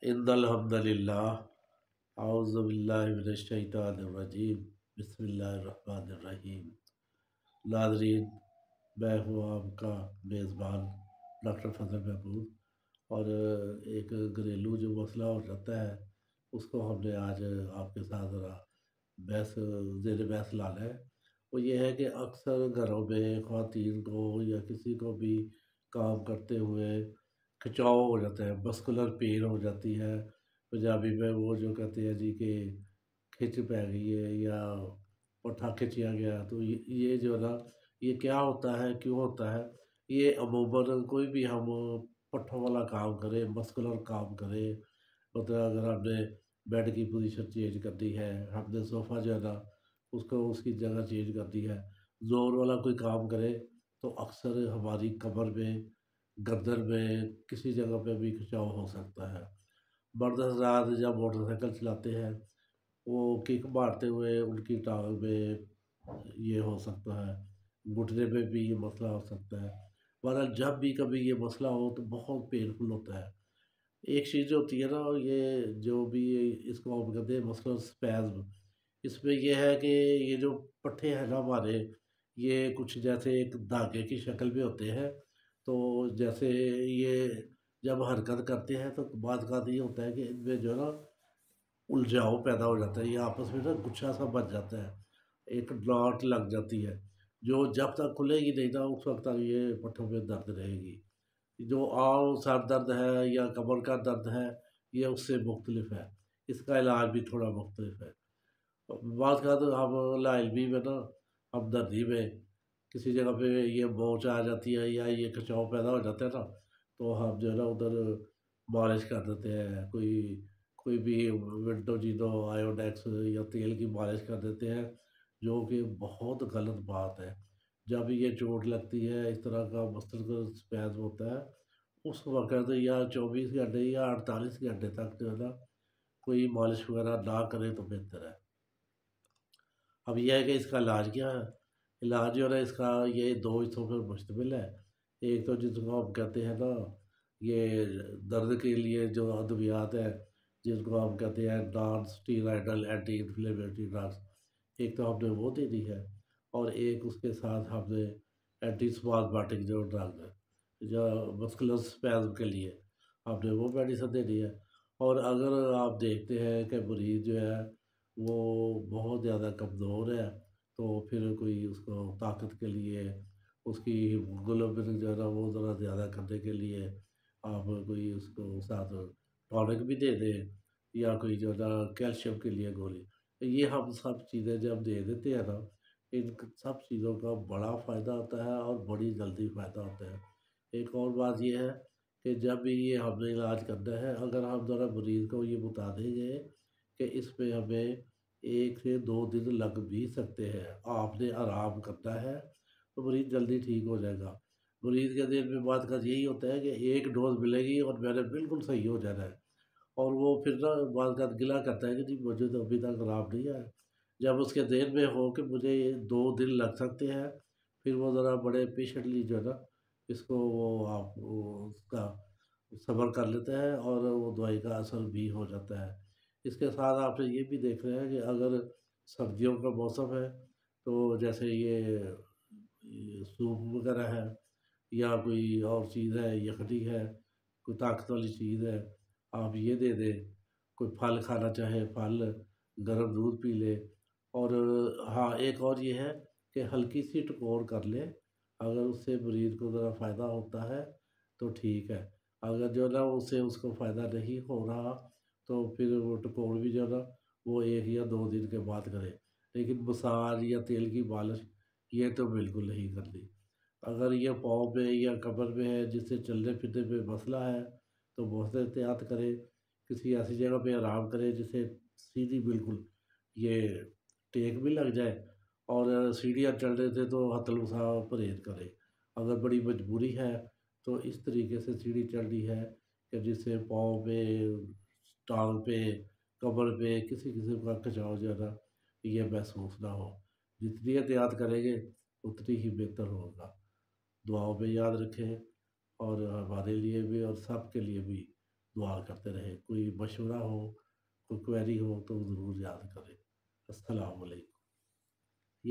ان الحمد للہ اعوذ باللہ من الشیطان الرجیم بسم اللہ الرحمن الرحیم۔ ناظرین، میں ہوں آپ کا میزبان ڈاکٹر فضل محمود، اور ایک گھریلو جو مسئلہ ہو جاتا ہے اس کو ہم نے آج آپ کے ساتھ ذرا بحث زیر بحث لانا ہے۔ وہ یہ ہے کہ اکثر گھروں میں خواتین کو یا کسی کو بھی کام کرتے ہوئے کھچاؤ ہو جاتا ہے، مسکولر پین ہو جاتی ہے۔ پنجابی میں وہ جو کہتے ہیں جی کہ کھچ پہ گئی ہے یا پٹھا کھچیا گیا، تو یہ جو ہے نا، یہ کیا ہوتا ہے، کیوں ہوتا ہے؟ یہ عموماً کوئی بھی ہم پٹھوں والا کام کرے، مسکولر کام کرے، مطلب اگر ہم نے بیڈ کی پوزیشن چینج کرنی ہے، ہم نے صوفہ جو ہے نا اس کی جگہ چینج کرنی ہے، زور والا کوئی کام کرے، تو اکثر ہماری کمر میں، گردن میں، کسی جگہ پہ بھی کھچاؤ ہو سکتا ہے۔ مرد حضرات جب موٹر سائیکل چلاتے ہیں، وہ کک مارتے ہوئے ان کی ٹانگ میں یہ ہو سکتا ہے، گھٹنے میں بھی یہ مسئلہ ہو سکتا ہے۔ بہرحال جب بھی کبھی یہ مسئلہ ہو تو بہت پینفل ہوتا ہے۔ ایک چیز جو ہوتی ہے نا، یہ جو بھی اس کو ہم کہتے ہیں مسلر اسپیزم، اس میں یہ ہے کہ یہ جو پٹھے ہیں نا ہمارے، یہ کچھ جیسے ایک دھاگے کی شکل میں ہوتے ہیں۔ تو جیسے یہ جب حرکت کرتے ہیں تو بعض اوقات یہ ہوتا ہے کہ ان میں جو ہے نا الجھاؤ پیدا ہو جاتا ہے، یہ آپس میں نا گچھا سا بن جاتا ہے، ایک ڈاٹ لگ جاتی ہے، جو جب تک کھلے گی نہیں نا اس وقت تک یہ پٹھوں میں درد رہے گی۔ جو عام سر درد ہے یا کمر کا درد ہے، یہ اس سے مختلف ہے، اس کا علاج بھی تھوڑا مختلف ہے۔ بعض کا تو ہم لا علمی میں نا ہمدردی میں کسی جگہ پہ یہ موچ آ جاتی ہے یا یہ کھچاؤ پیدا ہو جاتا ہے نا، تو ہم جو ہے نا ادھر مالش کر دیتے ہیں، کوئی بھی ونٹوجینو آیوڈیکس یا تیل کی مالش کر دیتے ہیں، جو کہ بہت غلط بات ہے۔ جب یہ چوٹ لگتی ہے، اس طرح کا مسلر اسپیزم ہوتا ہے، اس وقت یا 24 گھنٹے یا 48 گھنٹے تک جو ہے نا کوئی مالش وغیرہ نہ کرے تو بہتر ہے۔ اب یہ ہے کہ اس کا علاج کیا ہے؟ علاج جو ہے نا اس کا یہ دو حصوں پر مشتمل ہے۔ ایک تو جس کو ہم کہتے ہیں نا، یہ درد کے لیے جو ادویات ہیں، جس کو ہم کہتے ہیں نان اسٹیرائڈل اینٹی انفلیمیٹری ڈرگس، ایک تو ہم نے وہ دے دی ہے، اور ایک اس کے ساتھ ہم نے اینٹی اسپازماٹک جو ڈرگ ہے، جو مسکولر اسپیزم کے لیے ہم نے وہ میڈیسن دے دی ہے۔ اور اگر آپ دیکھتے ہیں کہ مریض جو ہے وہ بہت زیادہ کمزور ہے، تو پھر کوئی اس کو طاقت کے لیے، اس کی ہیموگلوبن جو ہے نا وہ ذرا زیادہ کرنے کے لیے آپ کوئی اس کو ساتھ ٹونک بھی دے دیں، یا کوئی جو ہے نا کیلشیم کے لیے گولی، یہ ہم سب چیزیں جب دے دیتے ہیں نا، ان سب چیزوں کا بڑا فائدہ ہوتا ہے اور بڑی جلدی فائدہ ہوتا ہے۔ ایک اور بات یہ ہے کہ جب بھی یہ ہم نے علاج کرنا ہے، اگر ہم ذرا مریض کو یہ بتا دیں گے کہ اس میں ہمیں 1 سے 2 دن لگ بھی سکتے ہیں، آپ نے آرام کرنا ہے، تو مریض جلدی ٹھیک ہو جائے گا۔ مریض کے دل میں بات کا یہی ہوتا ہے کہ ایک ڈوز ملے گی اور میں نے بالکل صحیح ہو جانا ہے، اور وہ پھر نا بعض کا گلا کرتا ہے کہ جی مجھے تو ابھی تک آرام نہیں آیا۔ جب اس کے ذہن میں ہو کہ مجھے 2 دن لگ سکتے ہیں، پھر وہ ذرا بڑے پیشنٹلی جو ہے نا اس کو اس کا صبر کر لیتا ہے، اور وہ دوائی کا اثر بھی ہو جاتا ہے۔ اس کے ساتھ آپ نے یہ بھی دیکھ رہے ہیں کہ اگر سردیوں کا موسم ہے، تو جیسے یہ سوپ وغیرہ ہے، یا کوئی اور چیز ہے، یخنی ہے، کوئی طاقت والی چیز ہے، آپ یہ دے دیں۔ کوئی پھل کھانا چاہے پھل، گرم دودھ پی لے۔ اور ہاں، ایک اور یہ ہے کہ ہلکی سی ٹکور کر لے، اگر اس سے مریض کو ذرا فائدہ ہوتا ہے تو ٹھیک ہے، اگر جو ہے نا اس سے اس کو فائدہ نہیں ہو رہا تو پھر وہ ٹکور بھی جو ہے نا وہ 1 یا 2 دن کے بعد کرے، لیکن مساج یا تیل کی مالش یہ تو بالکل نہیں کرنی۔ اگر یہ پاؤں میں یا کمر میں ہے جس سے چلنے پھرنے میں مسئلہ ہے، تو بہت احتیاط کرے، کسی ایسی جگہ پہ آرام کرے جسے سیدھی بالکل یہ ٹیک بھی لگ جائے، اور سیڑھیاں چڑھنے سے تو حتل مساف پرہیز کرے۔ اگر بڑی مجبوری ہے تو اس طریقے سے سیڑھی چڑھنی ہے کہ جس سے پاؤں پہ، ٹانگ پہ، کمر پہ کسی قسم کا کھچاؤ جو ہے نا یہ محسوس نہ ہو۔ جتنی احتیاط کریں گے اتنی ہی بہتر ہوگا۔ دعاؤں میں یاد رکھیں، اور ہمارے لیے بھی اور سب کے لیے بھی دعا کرتے رہیں۔ کوئی مشورہ ہو، کوئی کوئری ہو تو ضرور یاد کریں۔ السلام علیکم۔